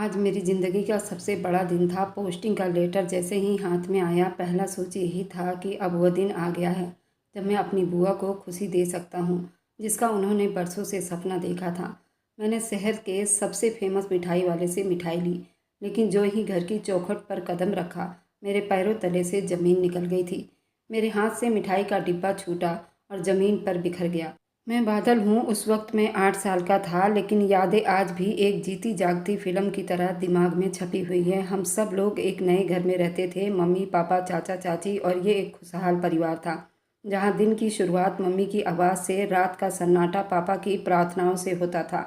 आज मेरी ज़िंदगी का सबसे बड़ा दिन था। पोस्टिंग का लेटर जैसे ही हाथ में आया, पहला सोच यही था कि अब वह दिन आ गया है जब मैं अपनी बुआ को खुशी दे सकता हूँ, जिसका उन्होंने बरसों से सपना देखा था। मैंने शहर के सबसे फेमस मिठाई वाले से मिठाई ली, लेकिन जो ही घर की चौखट पर कदम रखा, मेरे पैरों तले से ज़मीन निकल गई थी। मेरे हाथ से मिठाई का डिब्बा छूटा और ज़मीन पर बिखर गया। मैं बादल हूँ। उस वक्त मैं 8 साल का था, लेकिन यादें आज भी एक जीती जागती फिल्म की तरह दिमाग में छपी हुई है। हम सब लोग एक नए घर में रहते थे, मम्मी पापा चाचा चाची, और ये एक खुशहाल परिवार था जहाँ दिन की शुरुआत मम्मी की आवाज़ से, रात का सन्नाटा पापा की प्रार्थनाओं से होता था।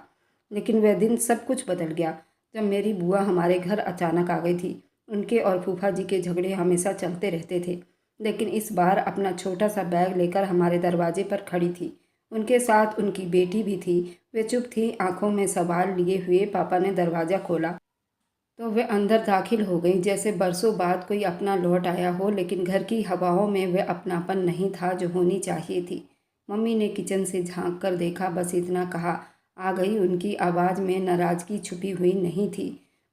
लेकिन वह दिन सब कुछ बदल गया जब मेरी बुआ हमारे घर अचानक आ गई थी। उनके और फूफा जी के झगड़े हमेशा चलते रहते थे, लेकिन इस बार अपना छोटा सा बैग लेकर हमारे दरवाजे पर खड़ी थी। उनके साथ उनकी बेटी भी थी। वे चुप थी, आंखों में सवाल लिए हुए। पापा ने दरवाज़ा खोला तो वे अंदर दाखिल हो गई, जैसे बरसों बाद कोई अपना लौट आया हो। लेकिन घर की हवाओं में वह अपनापन नहीं था जो होनी चाहिए थी। मम्मी ने किचन से झांक कर देखा, बस इतना कहा, आ गई। उनकी आवाज़ में नाराज़गी छुपी हुई नहीं थी।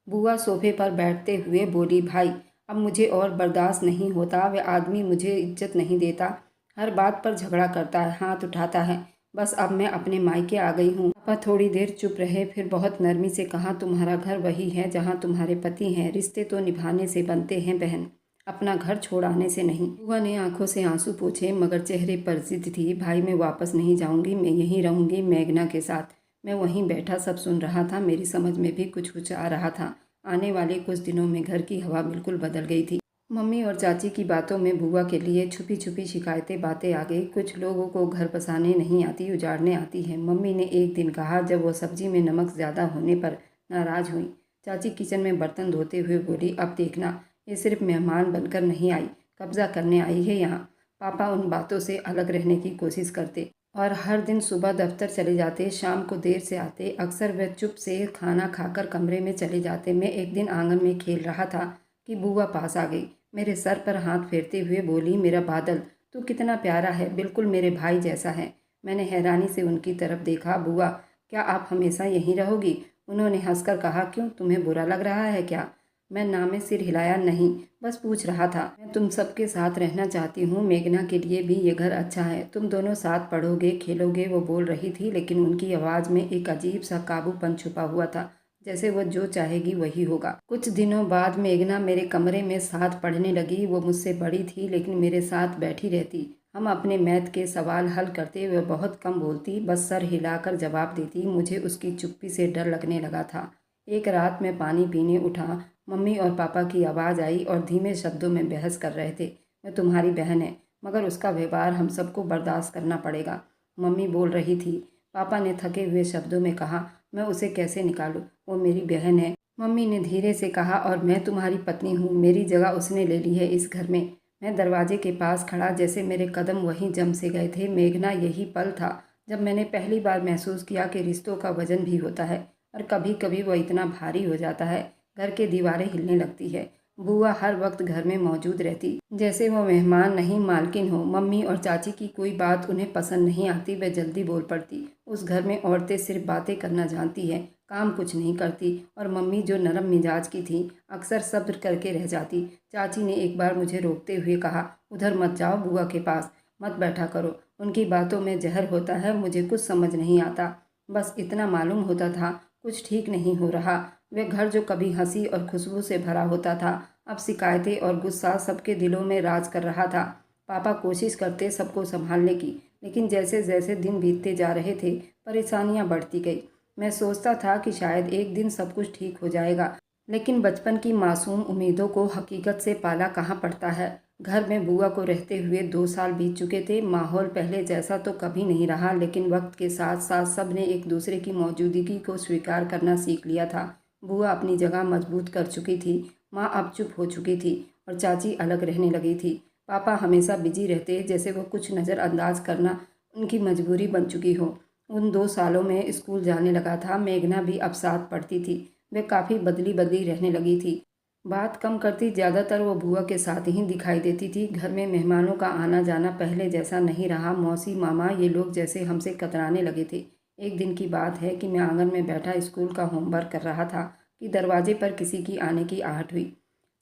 बुआ सोफे पर बैठते हुए बोली, भाई अब मुझे और बर्दाश्त नहीं होता। वह आदमी मुझे इज्जत नहीं देता, हर बात पर झगड़ा करता है, हाथ उठाता है। बस अब मैं अपने मायके आ गई हूँ। पापा थोड़ी देर चुप रहे, फिर बहुत नरमी से कहा, तुम्हारा घर वही है जहाँ तुम्हारे पति हैं। रिश्ते तो निभाने से बनते हैं बहन, अपना घर छोड़ाने से नहीं। बुआ ने आंखों से आंसू पोंछे, मगर चेहरे पर जिद थी। भाई मैं वापस नहीं जाऊंगी, मैं यहीं रहूंगी मेघना के साथ। मैं वहीं बैठा सब सुन रहा था। मेरी समझ में भी कुछ आ रहा था। आने वाले कुछ दिनों में घर की हवा बिल्कुल बदल गई थी। मम्मी और चाची की बातों में बुआ के लिए छुपी छुपी शिकायतें बातें आ गई। कुछ लोगों को घर बसाने नहीं आती, उजाड़ने आती है। मम्मी ने एक दिन कहा जब वो सब्जी में नमक ज़्यादा होने पर नाराज़ हुई। चाची किचन में बर्तन धोते हुए बोली, अब देखना, ये सिर्फ मेहमान बनकर नहीं आई, कब्जा करने आई है यहाँ। पापा उन बातों से अलग रहने की कोशिश करते और हर दिन सुबह दफ्तर चले जाते, शाम को देर से आते। अक्सर वे चुप से खाना खाकर कमरे में चले जाते। मैं एक दिन आंगन में खेल रहा था कि बुआ पास आ गई। मेरे सर पर हाथ फेरते हुए बोली, मेरा बादल, तू कितना प्यारा है, बिल्कुल मेरे भाई जैसा है। मैंने हैरानी से उनकी तरफ देखा। बुआ, क्या आप हमेशा यहीं रहोगी? उन्होंने हंसकर कहा, क्यों, तुम्हें बुरा लग रहा है क्या? मैं ना में सिर हिलाया, नहीं, बस पूछ रहा था। मैं तुम सबके साथ रहना चाहती हूँ। मेघना के लिए भी ये घर अच्छा है, तुम दोनों साथ पढ़ोगे खेलोगे। वो बोल रही थी, लेकिन उनकी आवाज़ में एक अजीब सा काबूपन छुपा हुआ था, जैसे वह जो चाहेगी वही होगा। कुछ दिनों बाद मेघना मेरे कमरे में साथ पढ़ने लगी। वो मुझसे बड़ी थी, लेकिन मेरे साथ बैठी रहती। हम अपने मैथ के सवाल हल करते हुए बहुत कम बोलती, बस सर हिलाकर जवाब देती। मुझे उसकी चुप्पी से डर लगने लगा था। एक रात मैं पानी पीने उठा, मम्मी और पापा की आवाज़ आई और धीमे शब्दों में बहस कर रहे थे। मैं तुम्हारी बहन है, मगर उसका व्यवहार हम सबको बर्दाश्त करना पड़ेगा, मम्मी बोल रही थी। पापा ने थके हुए शब्दों में कहा, मैं उसे कैसे निकालूं, वो मेरी बहन है। मम्मी ने धीरे से कहा, और मैं तुम्हारी पत्नी हूँ, मेरी जगह उसने ले ली है इस घर में। मैं दरवाजे के पास खड़ा, जैसे मेरे कदम वहीं जम से गए थे। मेघना, यही पल था जब मैंने पहली बार महसूस किया कि रिश्तों का वजन भी होता है, और कभी कभी वो इतना भारी हो जाता है घर की दीवारें हिलने लगती है। बुआ हर वक्त घर में मौजूद रहती, जैसे वो मेहमान नहीं मालकिन हो। मम्मी और चाची की कोई बात उन्हें पसंद नहीं आती, वे जल्दी बोल पड़ती। उस घर में औरतें सिर्फ बातें करना जानती हैं, काम कुछ नहीं करती। और मम्मी जो नरम मिजाज की थी, अक्सर सब्र करके रह जाती। चाची ने एक बार मुझे रोकते हुए कहा, उधर मत जाओ, बुआ के पास मत बैठा करो, उनकी बातों में जहर होता है। मुझे कुछ समझ नहीं आता, बस इतना मालूम होता था कुछ ठीक नहीं हो रहा। वह घर जो कभी हंसी और खुशबू से भरा होता था, अब शिकायतें और गुस्सा सबके दिलों में राज कर रहा था। पापा कोशिश करते सबको संभालने की, लेकिन जैसे जैसे दिन बीतते जा रहे थे, परेशानियां बढ़ती गई। मैं सोचता था कि शायद एक दिन सब कुछ ठीक हो जाएगा, लेकिन बचपन की मासूम उम्मीदों को हकीकत से पाला कहाँ पड़ता है। घर में बुआ को रहते हुए 2 साल बीत चुके थे। माहौल पहले जैसा तो कभी नहीं रहा, लेकिन वक्त के साथ साथ सब ने एक दूसरे की मौजूदगी को स्वीकार करना सीख लिया था। बुआ अपनी जगह मजबूत कर चुकी थी, माँ अब चुप हो चुकी थी, और चाची अलग रहने लगी थी। पापा हमेशा बिजी रहते, जैसे वो कुछ नज़रअंदाज करना उनकी मजबूरी बन चुकी हो। उन 2 सालों में स्कूल जाने लगा था। मेघना भी अब साथ पढ़ती थी। वे काफ़ी बदली बदली रहने लगी थी, बात कम करती, ज़्यादातर वो बुआ के साथ ही दिखाई देती थी। घर में मेहमानों का आना जाना पहले जैसा नहीं रहा। मौसी मामा ये लोग जैसे हमसे कतराने लगे थे। एक दिन की बात है कि मैं आंगन में बैठा स्कूल का होमवर्क कर रहा था। कि दरवाजे पर किसी की आने की आहट हुई।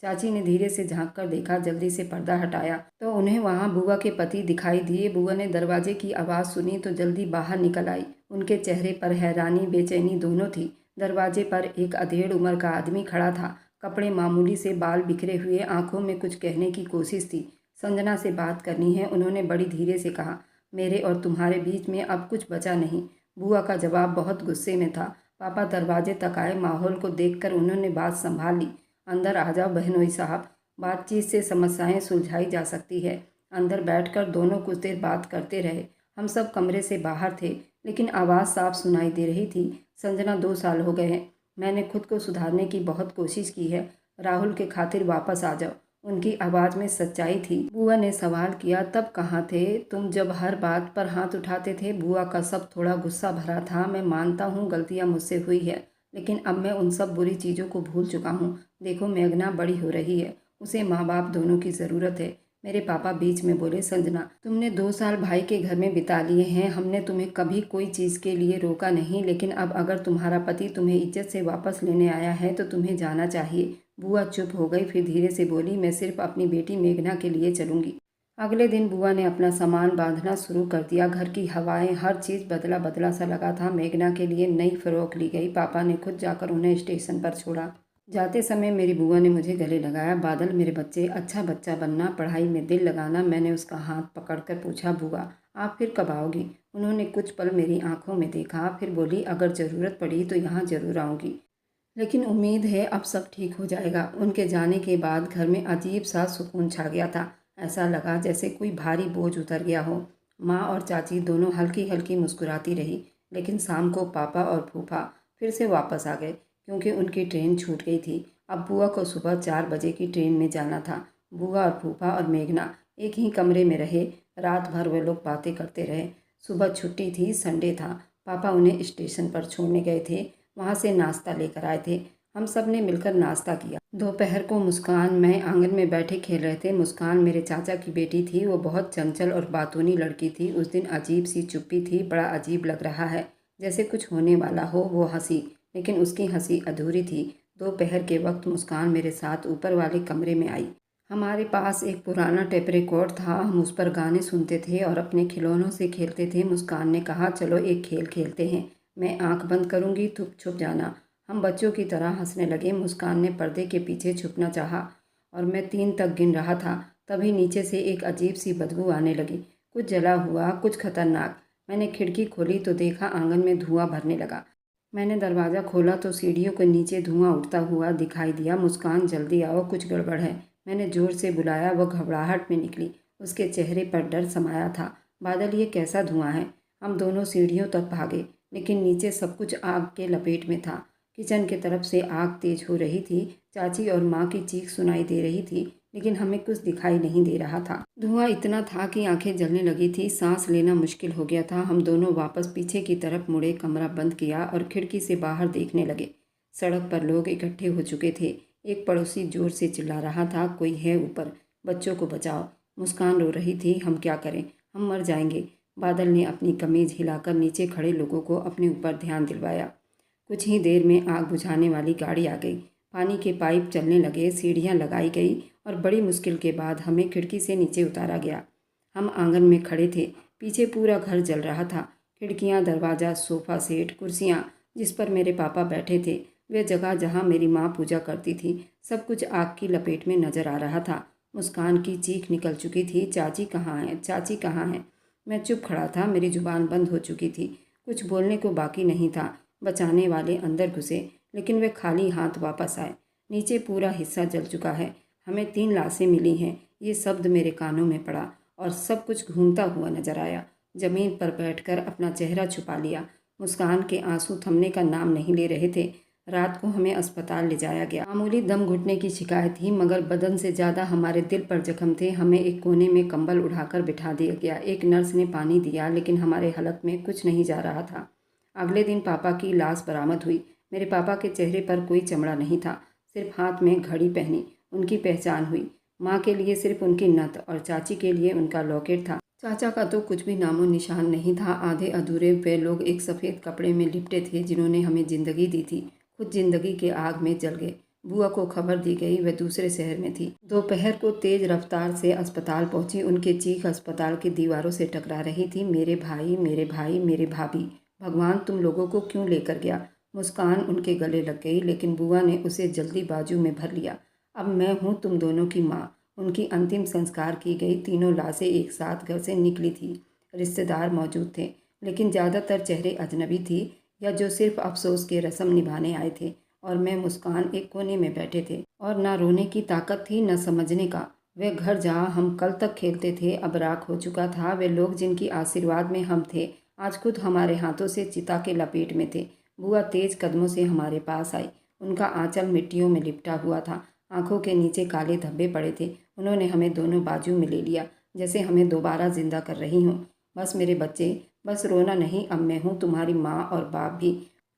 चाची ने धीरे से झांक कर देखा, जल्दी से पर्दा हटाया तो उन्हें वहां बुआ के पति दिखाई दिए। बुआ ने दरवाजे की आवाज़ सुनी तो जल्दी बाहर निकल आई। उनके चेहरे पर हैरानी बेचैनी दोनों थी। दरवाजे पर एक अधेड़ उम्र का आदमी खड़ा था, कपड़े मामूली से, बाल बिखरे हुए, आंखों में कुछ कहने की कोशिश थी। संजना से बात करनी है, उन्होंने बड़ी धीरे से कहा। मेरे और तुम्हारे बीच में अब कुछ बचा नहीं। बुआ का जवाब बहुत गुस्से में था। पापा दरवाजे तक आए। माहौल को देखकर उन्होंने बात संभाल ली। अंदर आ जाओ बहनोई साहब, बातचीत से समस्याएं सुलझाई जा सकती है। अंदर बैठकर दोनों कुछ देर बात करते रहे। हम सब कमरे से बाहर थे, लेकिन आवाज़ साफ सुनाई दे रही थी। संजना 2 साल हो गए हैं। मैंने खुद को सुधारने की बहुत कोशिश की है। राहुल के खातिर वापस आ जाओ। उनकी आवाज़ में सच्चाई थी। बुआ ने सवाल किया, तब कहाँ थे तुम जब हर बात पर हाथ उठाते थे? बुआ का सब थोड़ा गुस्सा भरा था। मैं मानता हूँ गलतियाँ मुझसे हुई है, लेकिन अब मैं उन सब बुरी चीज़ों को भूल चुका हूँ। देखो मेघना बड़ी हो रही है, उसे माँ बाप दोनों की ज़रूरत है। मेरे पापा बीच में बोले, संजना तुमने 2 साल भाई के घर में बिता लिए हैं। हमने तुम्हें कभी कोई चीज़ के लिए रोका नहीं, लेकिन अब अगर तुम्हारा पति तुम्हें इज्जत से वापस लेने आया है तो तुम्हें जाना चाहिए। बुआ चुप हो गई, फिर धीरे से बोली, मैं सिर्फ अपनी बेटी मेघना के लिए चलूंगी। अगले दिन बुआ ने अपना सामान बांधना शुरू कर दिया। घर की हवाएं, हर चीज़ बदला बदला सा लगा था। मेघना के लिए नई फ्रॉक ली गई। पापा ने खुद जाकर उन्हें स्टेशन पर छोड़ा। जाते समय मेरी बुआ ने मुझे गले लगाया। बादल मेरे बच्चे, अच्छा बच्चा बनना, पढ़ाई में दिल लगाना। मैंने उसका हाथ पकड़कर पूछा, बुआ आप फिर कब आओगी? उन्होंने कुछ पल मेरी आंखों में देखा, फिर बोली, अगर ज़रूरत पड़ी तो यहाँ ज़रूर आऊँगी, लेकिन उम्मीद है अब सब ठीक हो जाएगा। उनके जाने के बाद घर में अजीब सा सुकून छा गया था। ऐसा लगा जैसे कोई भारी बोझ उतर गया हो। माँ और चाची दोनों हल्की हल्की मुस्कुराती रही, लेकिन शाम को पापा और फूफा फिर से वापस आ गए, क्योंकि उनकी ट्रेन छूट गई थी। अब बुआ को सुबह 4 बजे की ट्रेन में जाना था। बुआ और फूफा और मेघना एक ही कमरे में रहे। रात भर वे लोग बातें करते रहे। सुबह छुट्टी थी, संडे था। पापा उन्हें स्टेशन पर छोड़ने गए थे। वहाँ से नाश्ता लेकर आए थे। हम सब ने मिलकर नाश्ता किया। दोपहर को मुस्कान मैं आंगन में बैठे खेल रहे थे। मुस्कान मेरे चाचा की बेटी थी। वो बहुत चंचल और बातूनी लड़की थी। उस दिन अजीब सी चुप्पी थी। बड़ा अजीब लग रहा है, जैसे कुछ होने वाला हो। वो हंसी, लेकिन उसकी हंसी अधूरी थी। दोपहर के वक्त मुस्कान मेरे साथ ऊपर वाले कमरे में आई। हमारे पास एक पुराना टेप रिकॉर्ड था। हम उस पर गाने सुनते थे और अपने खिलौनों से खेलते थे। मुस्कान ने कहा, चलो एक खेल खेलते हैं। मैं आंख बंद करूंगी, तुम छुप जाना। हम बच्चों की तरह हंसने लगे। मुस्कान ने पर्दे के पीछे छुपना चाहा और मैं 3 तक गिन रहा था। तभी नीचे से एक अजीब सी बदबू आने लगी, कुछ जला हुआ, कुछ खतरनाक। मैंने खिड़की खोली तो देखा आंगन में धुआं भरने लगा। मैंने दरवाज़ा खोला तो सीढ़ियों के नीचे धुआं उठता हुआ दिखाई दिया। मुस्कान जल्दी आओ, कुछ गड़बड़ है। मैंने जोर से बुलाया। वह घबराहट में निकली। उसके चेहरे पर डर समाया था। बादल, ये कैसा धुआं है? हम दोनों सीढ़ियों तक भागे, लेकिन नीचे सब कुछ आग के लपेट में था। किचन की तरफ से आग तेज हो रही थी। चाची और माँ की चीख सुनाई दे रही थी, लेकिन हमें कुछ दिखाई नहीं दे रहा था। धुआं इतना था कि आंखें जलने लगी थी। सांस लेना मुश्किल हो गया था। हम दोनों वापस पीछे की तरफ मुड़े, कमरा बंद किया और खिड़की से बाहर देखने लगे। सड़क पर लोग इकट्ठे हो चुके थे। एक पड़ोसी जोर से चिल्ला रहा था, कोई है ऊपर, बच्चों को बचाओ। मुस्कान रो रही थी, हम क्या करें, हम मर जाएंगे। बादल ने अपनी कमीज हिलाकर नीचे खड़े लोगों को अपने ऊपर ध्यान दिलवाया। कुछ ही देर में आग बुझाने वाली गाड़ी आ गई। पानी के पाइप चलने लगे, सीढ़ियाँ लगाई गई और बड़ी मुश्किल के बाद हमें खिड़की से नीचे उतारा गया। हम आंगन में खड़े थे। पीछे पूरा घर जल रहा था। खिड़कियाँ, दरवाज़ा, सोफ़ा सेट, कुर्सियाँ जिस पर मेरे पापा बैठे थे, वे जगह जहाँ मेरी माँ पूजा करती थी, सब कुछ आग की लपेट में नजर आ रहा था। मुस्कान की चीख निकल चुकी थी, चाची कहाँ है, चाची कहाँ है? मैं चुप खड़ा था। मेरी जुबान बंद हो चुकी थी। कुछ बोलने को बाकी नहीं था। बचाने वाले अंदर घुसे, लेकिन वे खाली हाथ वापस आए। नीचे पूरा हिस्सा जल चुका है। हमें 3 लाशें मिली हैं। ये शब्द मेरे कानों में पड़ा और सब कुछ घूमता हुआ नजर आया। जमीन पर बैठकर अपना चेहरा छुपा लिया। मुस्कान के आंसू थमने का नाम नहीं ले रहे थे। रात को हमें अस्पताल ले जाया गया। मामूली दम घुटने की शिकायत थी, मगर बदन से ज़्यादा हमारे दिल पर जख्म थे। हमें एक कोने में कंबल उड़ाकर बिठा दिया गया। एक नर्स ने पानी दिया, लेकिन हमारे हलक में कुछ नहीं जा रहा था। अगले दिन पापा की लाश बरामद हुई। मेरे पापा के चेहरे पर कोई चमड़ा नहीं था, सिर्फ हाथ में घड़ी पहनी। उनकी पहचान हुई। माँ के लिए सिर्फ उनकी नथ और चाची के लिए उनका लॉकेट था। चाचा का तो कुछ भी नामो निशान नहीं था। आधे अधूरे वे लोग एक सफ़ेद कपड़े में लिपटे थे जिन्होंने हमें ज़िंदगी दी थी। खुद जिंदगी के आग में जल गए। बुआ को खबर दी गई, वह दूसरे शहर में थी। दोपहर को तेज रफ्तार से अस्पताल पहुंची। उनकी चीख अस्पताल की दीवारों से टकरा रही थी। मेरे भाई, मेरे भाई, मेरे भाभी, भगवान तुम लोगों को क्यों लेकर गया। मुस्कान उनके गले लग गई, लेकिन बुआ ने उसे जल्दी बाजू में भर लिया। अब मैं हूँ तुम दोनों की माँ। उनकी अंतिम संस्कार की गई। तीनों लाशें एक साथ घर से निकली थी। रिश्तेदार मौजूद थे, लेकिन ज़्यादातर चेहरे अजनबी थी या जो सिर्फ अफसोस के रस्म निभाने आए थे। और मैं, मुस्कान एक कोने में बैठे थे और ना रोने की ताकत थी न समझने का। वह घर जहाँ हम कल तक खेलते थे अब राख हो चुका था। वे लोग जिनकी आशीर्वाद में हम थे आज खुद हमारे हाथों से चिता के लपेट में थे। बुआ तेज कदमों से हमारे पास आई। उनका आंचल मिट्टियों में लिपटा हुआ था। आंखों के नीचे काले धब्बे पड़े थे। उन्होंने हमें दोनों बाजू में ले लिया, जैसे हमें दोबारा जिंदा कर रही हूँ। बस मेरे बच्चे, बस रोना नहीं, अब मैं हूँ तुम्हारी माँ और बाप भी।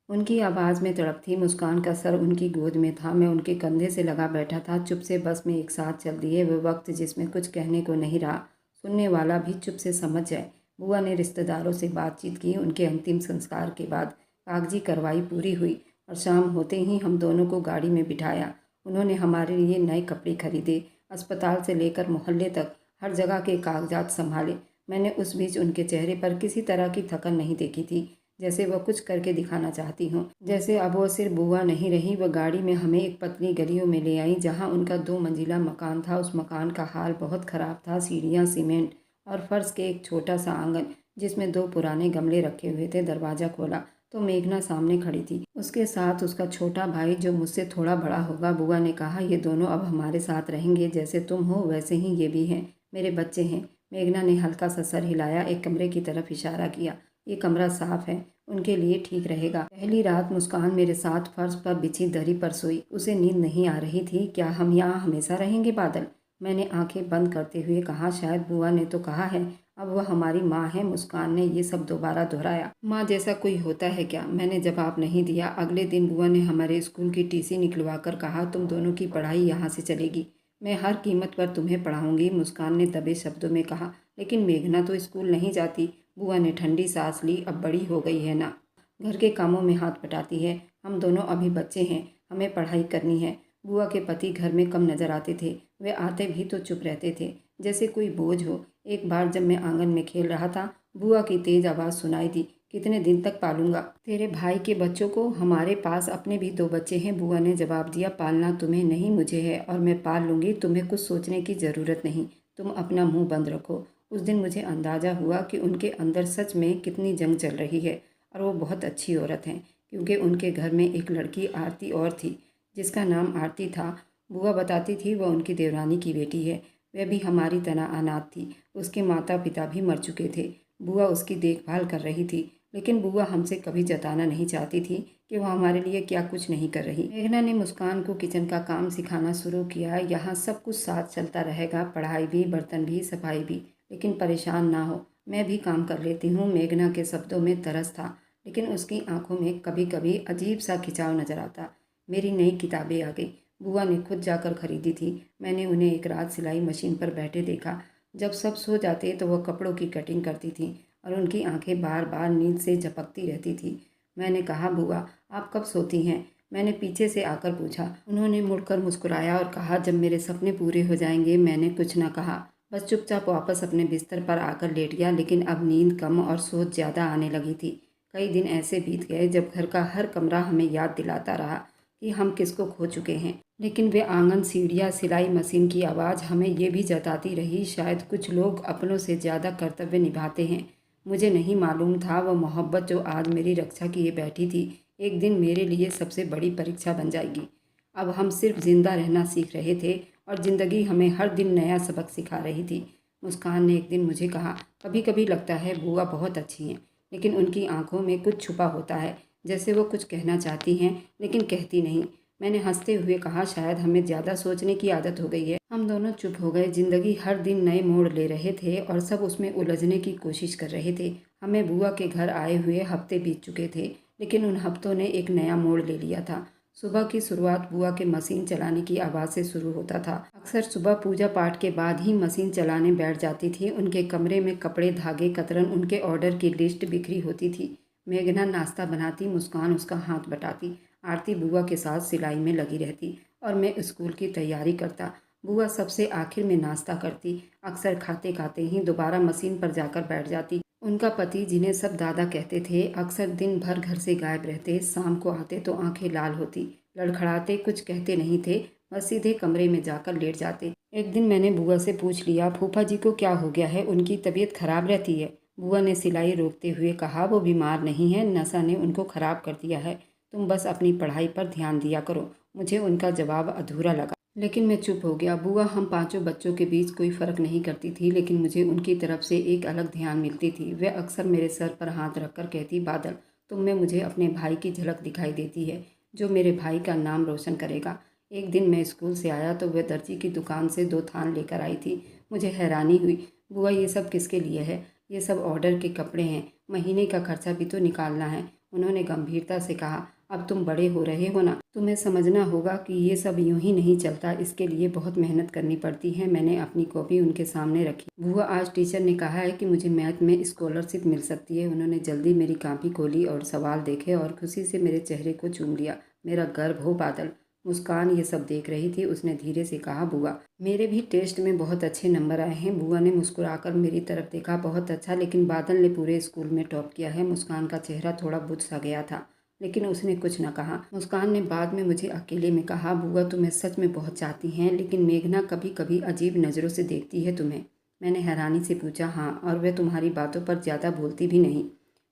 उनकी आवाज़ में तड़प थी। मुस्कान का सर उनकी गोद में था। मैं उनके कंधे से लगा बैठा था। चुप से बस में एक साथ चल दिए। वो वक्त जिसमें कुछ कहने को नहीं रहा, सुनने वाला भी चुप से समझ जाए। बुआ ने रिश्तेदारों से बातचीत की। उनके अंतिम संस्कार के बाद कागजी कार्रवाई पूरी हुई और शाम होते ही हम दोनों को गाड़ी में बिठाया। उन्होंने हमारे लिए नए कपड़े खरीदे। अस्पताल से लेकर मोहल्ले तक हर जगह के कागजात संभाले। मैंने उस बीच उनके चेहरे पर किसी तरह की थकन नहीं देखी थी, जैसे वह कुछ करके दिखाना चाहती हूँ। जैसे अब वो सिर्फ बुआ नहीं रही। वह गाड़ी में हमें एक पतली गलियों में ले आई जहाँ उनका 2 मंजिला मकान था। उस मकान का हाल बहुत ख़राब था। सीढ़ियाँ सीमेंट और फर्श के एक छोटा सा आंगन जिसमें 2 पुराने गमले रखे हुए थे। दरवाज़ा खोला तो मेघना सामने खड़ी थी, उसके साथ उसका छोटा भाई जो मुझसे थोड़ा बड़ा होगा। बुआ ने कहा, ये दोनों अब हमारे साथ रहेंगे। जैसे तुम हो वैसे ही ये भी हैं, मेरे बच्चे हैं। मेघना ने हल्का सा सर हिलाया, एक कमरे की तरफ इशारा किया। ये कमरा साफ है, उनके लिए ठीक रहेगा। पहली रात मुस्कान मेरे साथ फर्श पर बिछी दरी पर सोई। उसे नींद नहीं आ रही थी। क्या हम यहाँ हमेशा रहेंगे बादल? मैंने आंखें बंद करते हुए कहा, शायद बुआ ने तो कहा है, अब वह हमारी माँ है। मुस्कान ने ये सब दोबारा दोहराया। माँ जैसा कोई होता है क्या? मैंने जवाब नहीं दिया। अगले दिन बुआ ने हमारे स्कूल की टीसी निकलवा कर कहा, तुम दोनों की पढ़ाई यहाँ से चलेगी। मैं हर कीमत पर तुम्हें पढ़ाऊंगी, मुस्कान ने दबे शब्दों में कहा। लेकिन मेघना तो स्कूल नहीं जाती। बुआ ने ठंडी सांस ली। अब बड़ी हो गई है ना, घर के कामों में हाथ बटाती है। हम दोनों अभी बच्चे हैं, हमें पढ़ाई करनी है। बुआ के पति घर में कम नजर आते थे। वे आते भी तो चुप रहते थे, जैसे कोई बोझ हो। एक बार जब मैं आंगन में खेल रहा था, बुआ की तेज आवाज़ सुनाई दी, कितने दिन तक पालूंगा तेरे भाई के बच्चों को? हमारे पास अपने भी 2 बच्चे हैं, बुआ ने जवाब दिया। पालना तुम्हें नहीं मुझे है, और मैं पाल लूँगी। तुम्हें कुछ सोचने की ज़रूरत नहीं। तुम अपना मुंह बंद रखो। उस दिन मुझे अंदाज़ा हुआ कि उनके अंदर सच में कितनी जंग चल रही है, और वो बहुत अच्छी औरत हैं, क्योंकि उनके घर में एक लड़की आरती और थी, जिसका नाम आरती था। बुआ बताती थी वह उनकी देवरानी की बेटी है। वह भी हमारी तरह अनाथ थी। उसके माता पिता भी मर चुके थे। बुआ उसकी देखभाल कर रही थी, लेकिन बुआ हमसे कभी जताना नहीं चाहती थी कि वह हमारे लिए क्या कुछ नहीं कर रही। मेघना ने मुस्कान को किचन का काम सिखाना शुरू किया। यहाँ सब कुछ साथ चलता रहेगा, पढ़ाई भी, बर्तन भी, सफाई भी। लेकिन परेशान ना हो, मैं भी काम कर लेती हूँ। मेघना के शब्दों में तरस था, लेकिन उसकी आंखों में कभी कभी अजीब सा खिंचाव नजर आता। मेरी नई किताबें आ गई। बुआ ने खुद जाकर खरीदी थी। मैंने उन्हें एक रात सिलाई मशीन पर बैठे देखा। जब सब सो जाते तो वह कपड़ों की कटिंग करती थी और उनकी आंखें बार बार नींद से झपकती रहती थी। मैंने कहा, बुआ आप कब सोती हैं? मैंने पीछे से आकर पूछा। उन्होंने मुड़कर मुस्कुराया और कहा, जब मेरे सपने पूरे हो जाएंगे। मैंने कुछ न कहा, बस चुपचाप वापस अपने बिस्तर पर आकर लेट गया। लेकिन अब नींद कम और सोच ज़्यादा आने लगी थी। कई दिन ऐसे बीत गए जब घर का हर कमरा हमें याद दिलाता रहा कि हम किसको खो चुके हैं। लेकिन वे आंगन, सीढ़ियाँ, सिलाई मशीन की आवाज़ हमें ये भी जताती रही, शायद कुछ लोग अपनों से ज़्यादा कर्तव्य निभाते हैं। मुझे नहीं मालूम था वह मोहब्बत जो आज मेरी रक्षा किए बैठी थी, एक दिन मेरे लिए सबसे बड़ी परीक्षा बन जाएगी। अब हम सिर्फ जिंदा रहना सीख रहे थे और ज़िंदगी हमें हर दिन नया सबक सिखा रही थी। मुस्कान ने एक दिन मुझे कहा, कभी कभी लगता है बुआ बहुत अच्छी हैं, लेकिन उनकी आंखों में कुछ छुपा होता है, जैसे वो कुछ कहना चाहती हैं लेकिन कहती नहीं। मैंने हंसते हुए कहा, शायद हमें ज़्यादा सोचने की आदत हो गई है। हम दोनों चुप हो गए। जिंदगी हर दिन नए मोड़ ले रहे थे और सब उसमें उलझने की कोशिश कर रहे थे। हमें बुआ के घर आए हुए हफ्ते बीत चुके थे, लेकिन उन हफ्तों ने एक नया मोड़ ले लिया था। सुबह की शुरुआत बुआ के मशीन चलाने की आवाज़ से शुरू होता था। अक्सर सुबह पूजा पाठ के बाद ही मशीन चलाने बैठ जाती थी। उनके कमरे में कपड़े, धागे, कतरन, उनके ऑर्डर की लिस्ट बिखरी होती थी। मेघना नाश्ता बनाती, मुस्कान उसका हाथ बटाती। आरती बुआ के साथ सिलाई में लगी रहती और मैं स्कूल की तैयारी करता। बुआ सबसे आखिर में नाश्ता करती, अक्सर खाते खाते ही दोबारा मशीन पर जाकर बैठ जाती। उनका पति, जिन्हें सब दादा कहते थे, अक्सर दिन भर घर से गायब रहते। शाम को आते तो आंखें लाल होती, लड़खड़ाते, कुछ कहते नहीं थे, बस सीधे कमरे में जाकर लेट जाते। एक दिन मैंने बुआ से पूछ लिया, फूफा जी को क्या हो गया है, उनकी तबीयत खराब रहती है। बुआ ने सिलाई रोकते हुए कहा, वो बीमार नहीं है, नशा ने उनको खराब कर दिया है, तुम बस अपनी पढ़ाई पर ध्यान दिया करो। मुझे उनका जवाब अधूरा लगा, लेकिन मैं चुप हो गया। बुआ हम पांचों बच्चों के बीच कोई फ़र्क नहीं करती थी, लेकिन मुझे उनकी तरफ से एक अलग ध्यान मिलती थी। वह अक्सर मेरे सर पर हाथ रखकर कहती, बादल, तुम में मुझे अपने भाई की झलक दिखाई देती है, जो मेरे भाई का नाम रोशन करेगा। एक दिन मैं स्कूल से आया तो वह दर्जी की दुकान से 2 थान लेकर आई थी। मुझे हैरानी हुई। बुआ, ये सब किसके लिए है? ये सब ऑर्डर के कपड़े हैं, महीने का खर्चा भी तो निकालना है। उन्होंने गंभीरता से कहा, अब तुम बड़े हो रहे हो ना, तुम्हें समझना होगा कि ये सब यूं ही नहीं चलता, इसके लिए बहुत मेहनत करनी पड़ती है। मैंने अपनी कॉपी उनके सामने रखी। बुआ, आज टीचर ने कहा है कि मुझे मैथ में स्कॉलरशिप मिल सकती है। उन्होंने जल्दी मेरी कॉपी खोली और सवाल देखे और खुशी से मेरे चेहरे को चूम लिया। मेरा गर्व हो बादल। मुस्कान ये सब देख रही थी। उसने धीरे से कहा, बुआ, मेरे भी टेस्ट में बहुत अच्छे नंबर आए हैं। बुआ ने मुस्कुराकर मेरी तरफ देखा, बहुत अच्छा, लेकिन बादल ने पूरे स्कूल में टॉप किया है। मुस्कान का चेहरा थोड़ा बुझ सा गया था, लेकिन उसने कुछ न कहा। मुस्कान ने बाद में मुझे अकेले में कहा, बुआ तुम्हें सच में बहुत चाहती हैं, लेकिन मेघना कभी कभी अजीब नज़रों से देखती है तुम्हें। मैंने हैरानी से पूछा, हाँ, और वह तुम्हारी बातों पर ज़्यादा बोलती भी नहीं।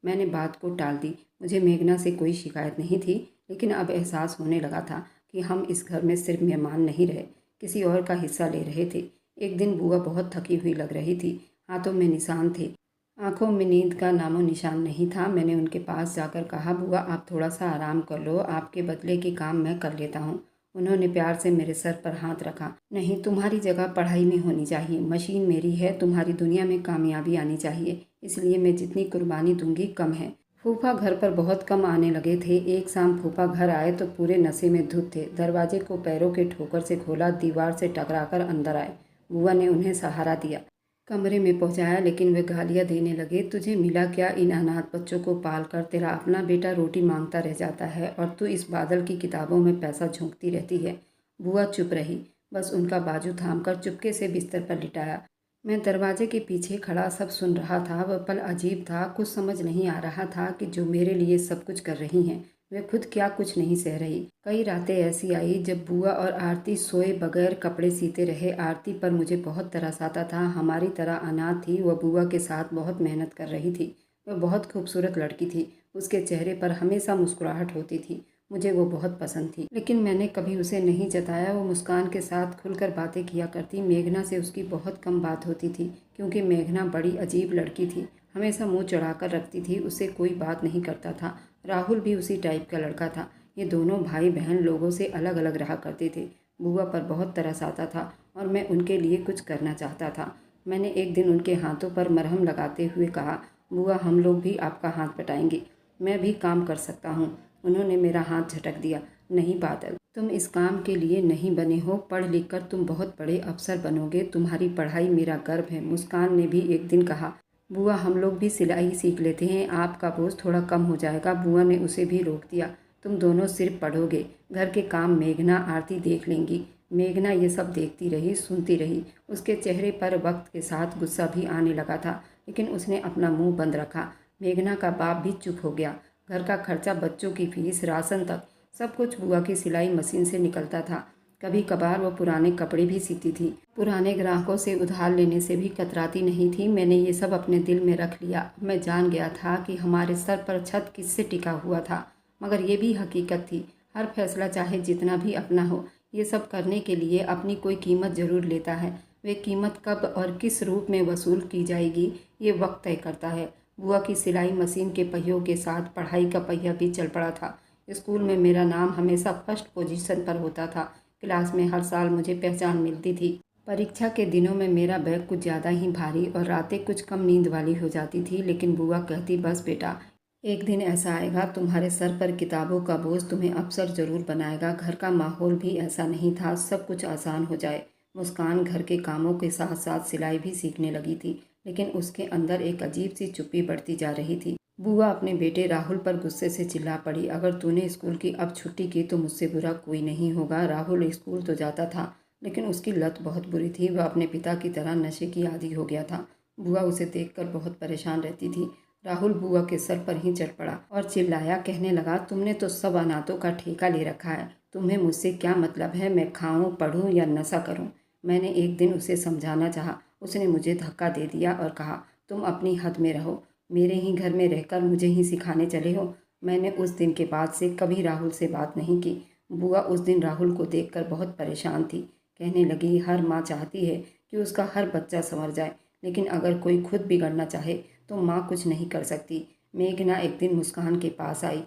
मैंने बात को टाल दी। मुझे मेघना से कोई शिकायत नहीं थी, लेकिन अब एहसास होने लगा था कि हम इस घर में सिर्फ मेहमान नहीं रहे, किसी और का हिस्सा ले रहे थे। एक दिन बुआ बहुत थकी हुई लग रही थी, हाथों में निशान थे, आंखों में नींद का नामो निशान नहीं था। मैंने उनके पास जाकर कहा, बुआ आप थोड़ा सा आराम कर लो, आपके बदले के काम मैं कर लेता हूँ। उन्होंने प्यार से मेरे सर पर हाथ रखा। नहीं, तुम्हारी जगह पढ़ाई में होनी चाहिए, मशीन मेरी है, तुम्हारी दुनिया में कामयाबी आनी चाहिए, इसलिए मैं जितनी कुर्बानी दूंगी कम है। फूफा घर पर बहुत कम आने लगे थे। एक शाम फूफा घर आए तो पूरे नशे में धुत थे। दरवाजे को पैरों के ठोकर से खोला, दीवार से टकराकर अंदर आए। बुआ ने उन्हें सहारा दिया, कमरे में पहुंचाया, लेकिन वे गालियां देने लगे। तुझे मिला क्या इन अनाथ बच्चों को पाल कर? तेरा अपना बेटा रोटी मांगता रह जाता है और तू इस बादल की किताबों में पैसा झोंकती रहती है। बुआ चुप रही, बस उनका बाजू थामकर चुपके से बिस्तर पर लिटाया। मैं दरवाजे के पीछे खड़ा सब सुन रहा था। वह पल अजीब था, कुछ समझ नहीं आ रहा था कि जो मेरे लिए सब कुछ कर रही हैं, वे खुद क्या कुछ नहीं सह रही। कई रातें ऐसी आई जब बुआ और आरती सोए बगैर कपड़े सीते रहे। आरती पर मुझे बहुत तरस आता था। हमारी तरह अनाथ थी, वह बुआ के साथ बहुत मेहनत कर रही थी। वह बहुत खूबसूरत लड़की थी, उसके चेहरे पर हमेशा मुस्कुराहट होती थी। मुझे वो बहुत पसंद थी, लेकिन मैंने कभी उसे नहीं जताया। वो मुस्कान के साथ खुलकर बातें किया करती। मेघना से उसकी बहुत कम बात होती थी, क्योंकि मेघना बड़ी अजीब लड़की थी, हमेशा मुंह चढ़ाकर रखती थी, उससे कोई बात नहीं करता था। राहुल भी उसी टाइप का लड़का था। ये दोनों भाई बहन लोगों से अलग अलग रहा करते थे। बुआ पर बहुत तरस आता था और मैं उनके लिए कुछ करना चाहता था। मैंने एक दिन उनके हाथों पर मरहम लगाते हुए कहा, बुआ हम लोग भी आपका हाथ बटाएंगे, मैं भी काम कर सकता हूँ। उन्होंने मेरा हाथ झटक दिया। नहीं बादल, तुम इस काम के लिए नहीं बने हो। पढ़ लिख कर तुम बहुत बड़े अफसर बनोगे, तुम्हारी पढ़ाई मेरा गर्व है। मुस्कान ने भी एक दिन कहा, बुआ हम लोग भी सिलाई सीख लेते हैं, आपका बोझ थोड़ा कम हो जाएगा। बुआ ने उसे भी रोक दिया, तुम दोनों सिर्फ पढ़ोगे, घर के काम मेघना आरती देख लेंगी। मेघना ये सब देखती रही, सुनती रही। उसके चेहरे पर वक्त के साथ गुस्सा भी आने लगा था, लेकिन उसने अपना मुंह बंद रखा। मेघना का बाप भी चुप हो गया। घर का खर्चा, बच्चों की फीस, राशन तक सब कुछ बुआ की सिलाई मशीन से निकलता था। कभी कभार वो पुराने कपड़े भी सीती थी। पुराने ग्राहकों से उधार लेने से भी कतराती नहीं थी। मैंने ये सब अपने दिल में रख लिया। मैं जान गया था कि हमारे सर पर छत किससे टिका हुआ था, मगर ये भी हकीकत थी, हर फैसला चाहे जितना भी अपना हो, ये सब करने के लिए अपनी कोई कीमत ज़रूर लेता है। वे कीमत कब और किस रूप में वसूल की जाएगी, ये वक्त तय करता है। बुआ की सिलाई मशीन के पहियों के साथ पढ़ाई का पहिया भी चल पड़ा था। स्कूल में मेरा नाम हमेशा फर्स्ट पोजीशन पर होता था। क्लास में हर साल मुझे पहचान मिलती थी। परीक्षा के दिनों में मेरा बैग कुछ ज़्यादा ही भारी और रातें कुछ कम नींद वाली हो जाती थी, लेकिन बुआ कहती, बस बेटा, एक दिन ऐसा आएगा तुम्हारे सर पर किताबों का बोझ तुम्हें अफसर जरूर बनाएगा। घर का माहौल भी ऐसा नहीं था, सब कुछ आसान हो जाए। मुस्कान घर के कामों के साथ साथ सिलाई भी सीखने लगी थी, लेकिन उसके अंदर एक अजीब सी चुप्पी बढ़ती जा रही थी। बुआ अपने बेटे राहुल पर गुस्से से चिल्ला पड़ी, अगर तूने स्कूल की अब छुट्टी की तो मुझसे बुरा कोई नहीं होगा। राहुल स्कूल तो जाता था लेकिन उसकी लत बहुत बुरी थी। वह अपने पिता की तरह नशे की आदी हो गया था। बुआ उसे देखकर बहुत परेशान रहती थी। राहुल बुआ के सर पर ही चढ़ पड़ा और चिल्लाया, कहने लगा, तुमने तो सब अनाथों का ठेका ले रखा है। तुम्हें मुझसे क्या मतलब है मैं खाऊं, पढ़ूं या नशा करूं? मैंने एक दिन उसे समझाना चाहा, उसने मुझे धक्का दे दिया और कहा, तुम अपनी हद में रहो। मेरे ही घर में रहकर मुझे ही सिखाने चले हो। मैंने उस दिन के बाद से कभी राहुल से बात नहीं की। बुआ उस दिन राहुल को देखकर बहुत परेशान थी। कहने लगी, हर माँ चाहती है कि उसका हर बच्चा संवर जाए, लेकिन अगर कोई खुद बिगड़ना चाहे तो माँ कुछ नहीं कर सकती। मेघना एक दिन मुस्कान के पास आई।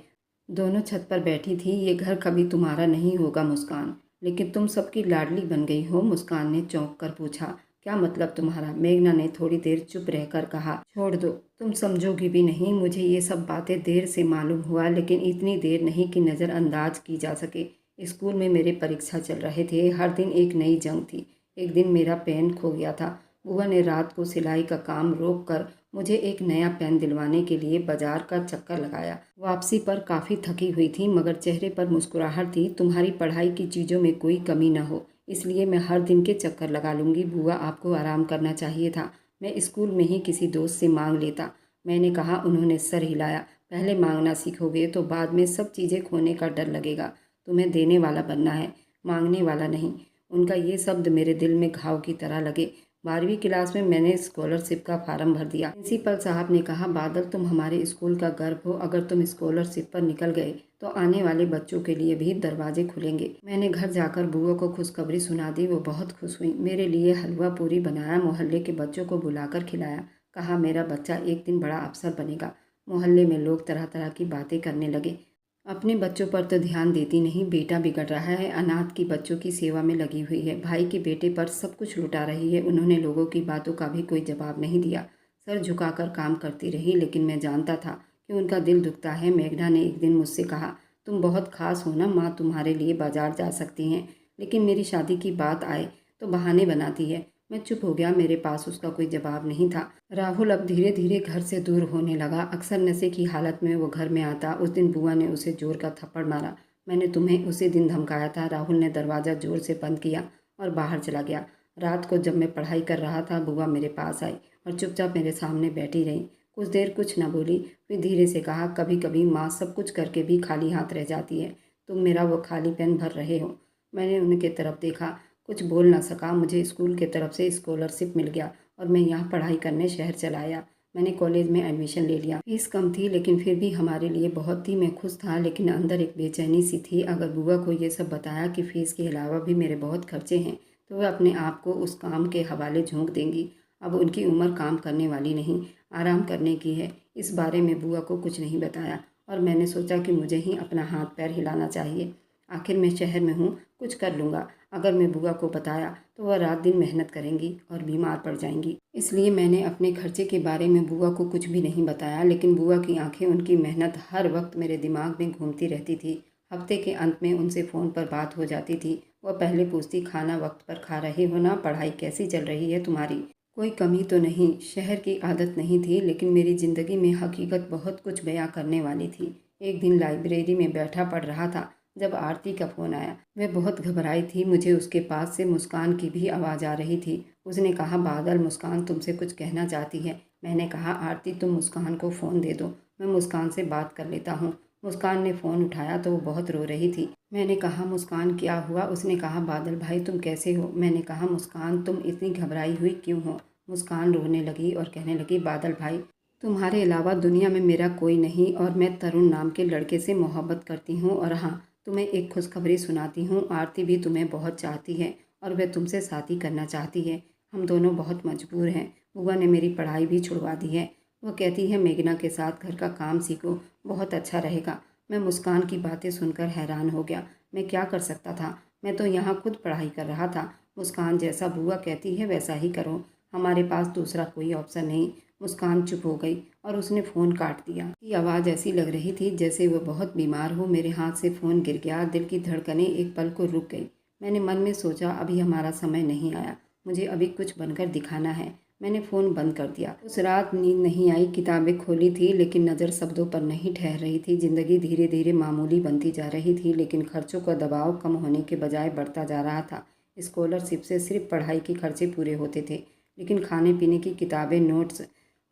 दोनों छत पर बैठी थी। ये घर कभी तुम्हारा नहीं होगा मुस्कान, लेकिन तुम सबकी लाडली बन गई हो। मुस्कान ने चौंक कर पूछा, क्या मतलब तुम्हारा? मेघना ने थोड़ी देर चुप रहकर कहा, छोड़ दो, तुम समझोगी भी नहीं। मुझे ये सब बातें देर से मालूम हुआ, लेकिन इतनी देर नहीं कि नज़रअंदाज की जा सके। स्कूल में मेरे परीक्षा चल रहे थे। हर दिन एक नई जंग थी। एक दिन मेरा पेन खो गया था। बुआ ने रात को सिलाई का काम रोक कर मुझे एक नया पेन दिलवाने के लिए बाजार का चक्कर लगाया। वापसी पर काफ़ी थकी हुई थी, मगर चेहरे पर मुस्कुराहट थी। तुम्हारी पढ़ाई की चीज़ों में कोई कमी न हो, इसलिए मैं हर दिन के चक्कर लगा लूँगी। बुआ, आपको आराम करना चाहिए था। मैं स्कूल में ही किसी दोस्त से मांग लेता। मैंने कहा। उन्होंने सर हिलाया। पहले मांगना सीखोगे तो बाद में सब चीज़ें खोने का डर लगेगा। तुम्हें देने वाला बनना है, मांगने वाला नहीं। उनका ये शब्द मेरे दिल में घाव की तरह लगे। 12वीं क्लास में मैंने स्कॉलरशिप का फार्म भर दिया। प्रिंसिपल साहब ने कहा, बादल, तुम हमारे स्कूल का गर्व हो। अगर तुम स्कॉलरशिप पर निकल गए तो आने वाले बच्चों के लिए भी दरवाजे खुलेंगे। मैंने घर जाकर बुआ को खुशखबरी सुना दी। वो बहुत खुश हुई। मेरे लिए हलवा पूरी बनाया, मोहल्ले के बच्चों को बुलाकर खिलाया। कहा, मेरा बच्चा एक दिन बड़ा अफसर बनेगा। मोहल्ले में लोग तरह तरह की बातें करने लगे। अपने बच्चों पर तो ध्यान देती नहीं, बेटा बिगड़ रहा है, अनाथ की बच्चों की सेवा में लगी हुई है, भाई के बेटे पर सब कुछ लुटा रही है। उन्होंने लोगों की बातों का भी कोई जवाब नहीं दिया। सर झुकाकर काम करती रही, लेकिन मैं जानता था कि उनका दिल दुखता है। मेघना ने एक दिन मुझसे कहा, तुम बहुत खास हो ना, माँ तुम्हारे लिए बाजार जा सकती हैं, लेकिन मेरी शादी की बात आए तो बहाने बनाती है। मैं चुप हो गया। मेरे पास उसका कोई जवाब नहीं था। राहुल अब धीरे धीरे घर से दूर होने लगा। अक्सर नशे की हालत में वो घर में आता। उस दिन बुआ ने उसे जोर का थप्पड़ मारा। मैंने तुम्हें उसी दिन धमकाया था। राहुल ने दरवाज़ा जोर से बंद किया और बाहर चला गया। रात को जब मैं पढ़ाई कर रहा था, बुआ मेरे पास आई और चुपचाप मेरे सामने बैठी रही। कुछ देर कुछ न बोली, फिर धीरे से कहा, कभी कभी माँ सब कुछ करके भी खाली हाथ रह जाती है। तुम मेरा वो खाली पेन भर रहे हो। मैंने उनके तरफ देखा, कुछ बोल ना सका। मुझे स्कूल की तरफ से स्कॉलरशिप मिल गया और मैं यहाँ पढ़ाई करने शहर चला आया। मैंने कॉलेज में एडमिशन ले लिया। फीस कम थी, लेकिन फिर भी हमारे लिए बहुत थी। मैं खुश था, लेकिन अंदर एक बेचैनी सी थी। अगर बुआ को ये सब बताया कि फ़ीस के अलावा भी मेरे बहुत खर्चे हैं, तो वह अपने आप को उस काम के हवाले झोंक देंगी। अब उनकी उम्र काम करने वाली नहीं, आराम करने की है। इस बारे में बुआ को कुछ नहीं बताया और मैंने सोचा कि मुझे ही अपना हाथ पैर हिलाना चाहिए। आखिर मैं शहर में हूँ, कुछ कर लूँगा। अगर मैं बुआ को बताया तो वह रात दिन मेहनत करेंगी और बीमार पड़ जाएंगी। इसलिए मैंने अपने खर्चे के बारे में बुआ को कुछ भी नहीं बताया। लेकिन बुआ की आंखें, उनकी मेहनत हर वक्त मेरे दिमाग में घूमती रहती थी। हफ्ते के अंत में उनसे फ़ोन पर बात हो जाती थी। वह पहले पूछती, खाना वक्त पर खा रहे हो ना, पढ़ाई कैसी चल रही है तुम्हारी? कोई कमी तो नहीं। शहर की आदत नहीं थी, लेकिन मेरी ज़िंदगी में हकीकत बहुत कुछ बयां करने वाली थी। एक दिन लाइब्रेरी में बैठा पढ़ रहा था जब आरती का फ़ोन आया। वह बहुत घबराई थी। मुझे उसके पास से मुस्कान की भी आवाज़ आ रही थी। उसने कहा, बादल, मुस्कान तुमसे कुछ कहना चाहती है। मैंने कहा, आरती, तुम मुस्कान को फ़ोन दे दो, मैं मुस्कान से बात कर लेता हूँ। मुस्कान ने फ़ोन उठाया तो वो बहुत रो रही थी। मैंने कहा, मुस्कान क्या हुआ? उसने कहा, बादल भाई तुम कैसे हो? मैंने कहा, मुस्कान तुम इतनी घबराई हुई क्यों हो? मुस्कान रोने लगी और कहने लगी, बादल भाई, तुम्हारे अलावा दुनिया में मेरा कोई नहीं और मैं तरुण नाम के लड़के से मोहब्बत करती हूँ। और हाँ, तुम्हें एक खुशखबरी सुनाती हूँ। आरती भी तुम्हें बहुत चाहती है और वह तुमसे शादी करना चाहती है। हम दोनों बहुत मजबूर हैं। बुआ ने मेरी पढ़ाई भी छुड़वा दी है। वह कहती है मेघना के साथ घर का काम सीखो, बहुत अच्छा रहेगा। मैं मुस्कान की बातें सुनकर हैरान हो गया। मैं क्या कर सकता था? मैं तो यहाँ खुद पढ़ाई कर रहा था। मुस्कान जैसा बुआ कहती है वैसा ही करो, हमारे पास दूसरा कोई ऑप्शन नहीं। मुस्कान चुप हो गई और उसने फ़ोन काट दिया। की आवाज़ ऐसी लग रही थी जैसे वह बहुत बीमार हो। मेरे हाथ से फ़ोन गिर गया। दिल की धड़कनें एक पल को रुक गई। मैंने मन में सोचा, अभी हमारा समय नहीं आया, मुझे अभी कुछ बनकर दिखाना है। मैंने फ़ोन बंद कर दिया। उस रात नींद नहीं आई। किताबें खोली थी लेकिन नज़र शब्दों पर नहीं ठहर रही थी। ज़िंदगी धीरे धीरे मामूली बनती जा रही थी, लेकिन खर्चों का दबाव कम होने के बजाय बढ़ता जा रहा था। स्कॉलरशिप से सिर्फ पढ़ाई के खर्चे पूरे होते थे, लेकिन खाने पीने की किताबें, नोट्स,